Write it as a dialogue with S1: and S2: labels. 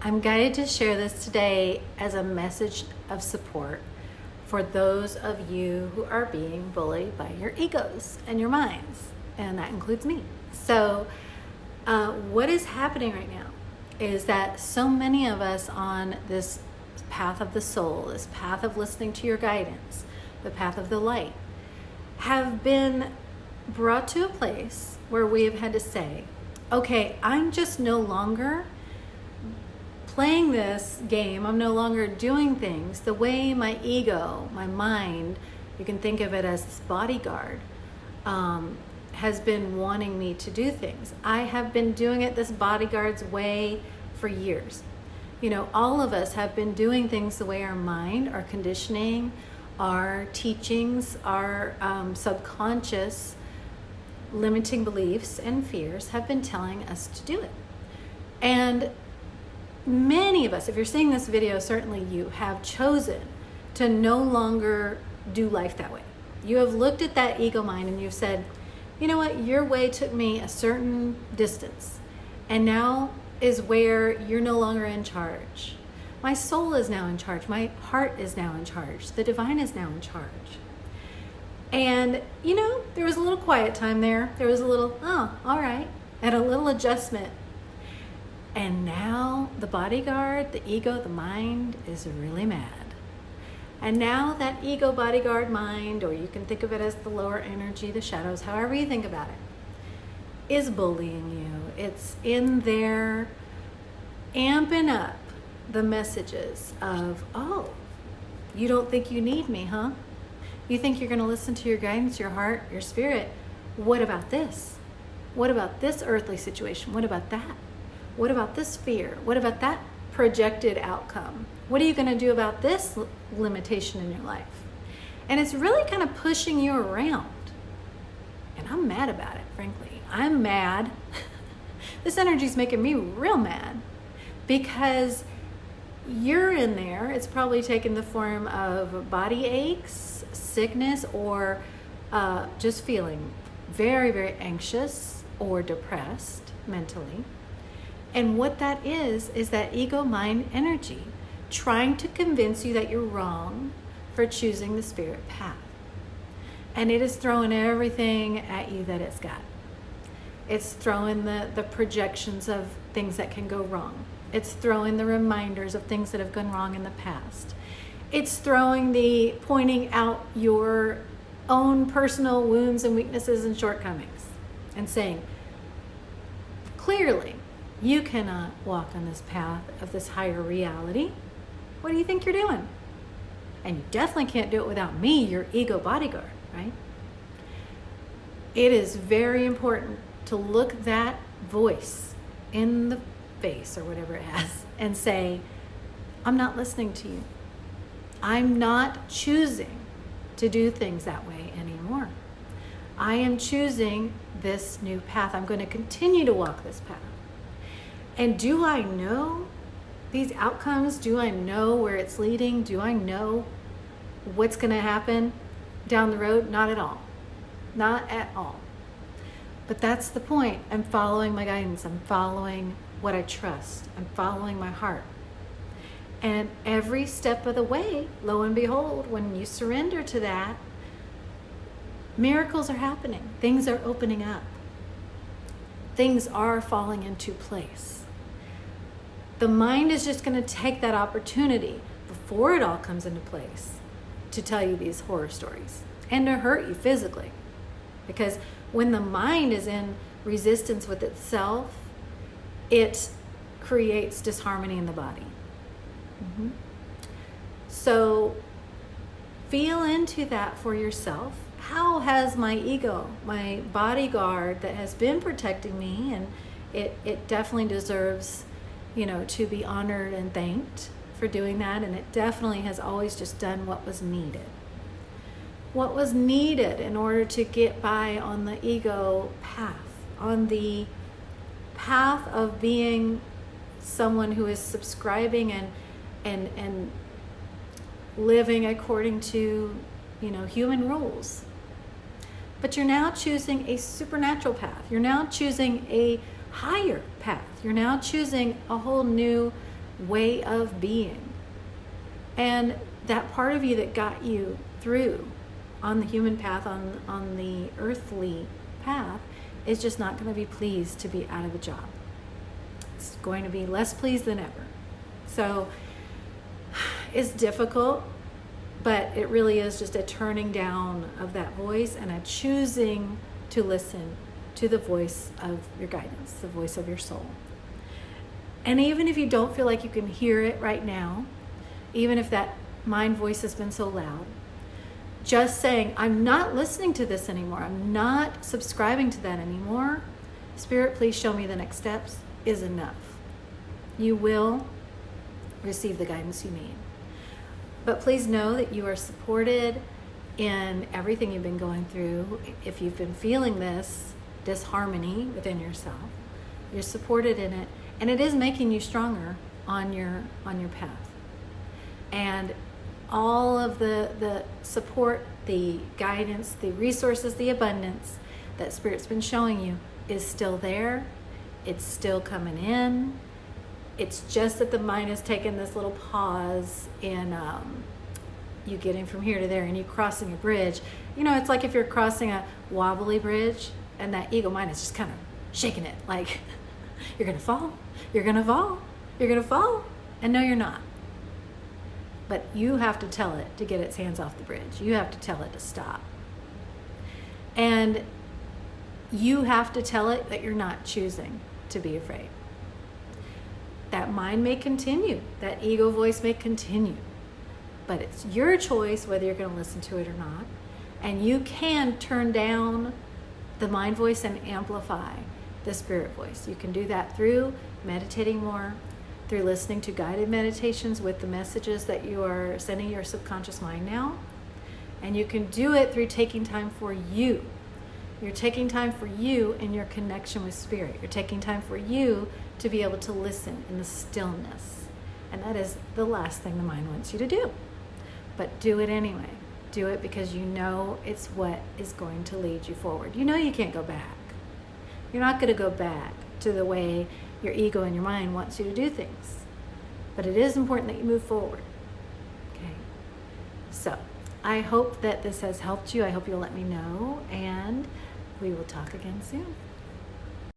S1: I'm guided to share this today as a message of support for those of you who are being bullied by your egos and your minds, and that includes me. So what is happening right now is that so many of us on this path of the soul, this path of listening to your guidance, the path of the light, have been brought to a place where we have had to say, okay, I'm just no longer playing this game. I'm no longer doing things the way my ego, my mind, you can think of it as this bodyguard, has been wanting me to do things. I have been doing it this bodyguard's way for years. You know, all of us have been doing things the way our mind, our conditioning, our teachings, our subconscious limiting beliefs and fears have been telling us to do it. And many of us, if you're seeing this video, certainly you have chosen to no longer do life that way. You have looked at that ego mind and you've said, you know what, your way took me a certain distance, and now is where you're no longer in charge. My soul is now in charge. My heart is now in charge. The divine is now in charge. And, you know, there was a little quiet time there. There was a little, oh, all right, and a little adjustment. And now the bodyguard, the ego, the mind is really mad. And now that ego, bodyguard, mind, or you can think of it as the lower energy, the shadows, however you think about it, is bullying you. It's in there amping up the messages of, oh, you don't think you need me, huh? You think you're going to listen to your guidance, your heart, your spirit. What about this? What about this earthly situation? What about that? What about this fear? What about that projected outcome? What are you going to do about this limitation in your life? And it's really kind of pushing you around. And I'm mad about it, frankly. I'm mad. This energy is making me real mad because you're in there. It's probably taken the form of body aches, sickness, or just feeling very, very anxious or depressed mentally. And what that is that ego mind energy trying to convince you that you're wrong for choosing the spirit path. And it is throwing everything at you that it's got. It's throwing the projections of things that can go wrong. It's throwing the reminders of things that have gone wrong in the past. It's throwing the pointing out your own personal wounds and weaknesses and shortcomings and saying, clearly, you cannot walk on this path of this higher reality. What do you think you're doing? And you definitely can't do it without me, your ego bodyguard, right? It is very important to look that voice in the face or whatever it has and say, I'm not listening to you. I'm not choosing to do things that way anymore. I am choosing this new path. I'm going to continue to walk this path. And do I know these outcomes? Do I know where it's leading? Do I know what's going to happen down the road? Not at all. Not at all. But that's the point. I'm following my guidance. I'm following what I trust. I'm following my heart. And every step of the way, lo and behold, when you surrender to that, miracles are happening. Things are opening up. Things are falling into place. The mind is just going to take that opportunity before it all comes into place to tell you these horror stories and to hurt you physically. Because when the mind is in resistance with itself, it creates disharmony in the body. So feel into that for yourself. How has my ego, my bodyguard that has been protecting me, and it definitely deserves, you know, to be honored and thanked for doing that, and it definitely has always just done what was needed. What was needed in order to get by on the ego path, on the path of being someone who is subscribing and living according to, you know, human rules. But you're now choosing a supernatural path. You're now choosing a higher path. You're now choosing a whole new way of being. And that part of you that got you through on the human path, on the earthly path, is just not going to be pleased to be out of a job. It's going to be less pleased than ever. So it's difficult, but it really is just a turning down of that voice and a choosing to listen to the voice of your guidance, the voice of your soul. And even if you don't feel like you can hear it right now, even if that mind voice has been so loud, just saying, I'm not listening to this anymore, I'm not subscribing to that anymore, Spirit, please show me the next steps, is enough. You will receive the guidance you need. But please know that you are supported in everything you've been going through. If you've been feeling this disharmony within yourself, you're supported in it, and it is making you stronger on your path. And all of the support, the guidance, the resources, the abundance that Spirit's been showing you is still there. It's still coming in. It's just that the mind has taken this little pause in you getting from here to there and you crossing a bridge. You know, it's like if you're crossing a wobbly bridge and that ego mind is just kind of shaking it like, you're going to fall, you're going to fall, you're going to fall. And no, you're not. But you have to tell it to get its hands off the bridge. You have to tell it to stop. And you have to tell it that you're not choosing to be afraid. That mind may continue. That ego voice may continue. But it's your choice whether you're going to listen to it or not. And you can turn down the mind voice and amplify the spirit voice. You can do that through meditating more, through listening to guided meditations with the messages that you are sending your subconscious mind now. And you can do it through taking time for you. You're taking time for you in your connection with Spirit. You're taking time for you to be able to listen in the stillness. And that is the last thing the mind wants you to do. But do it anyway. Do it because you know it's what is going to lead you forward. You know you can't go back. You're not going to go back to the way your ego and your mind wants you to do things. But it is important that you move forward. Okay? So, I hope that this has helped you. I hope you'll let me know, and we will talk again soon.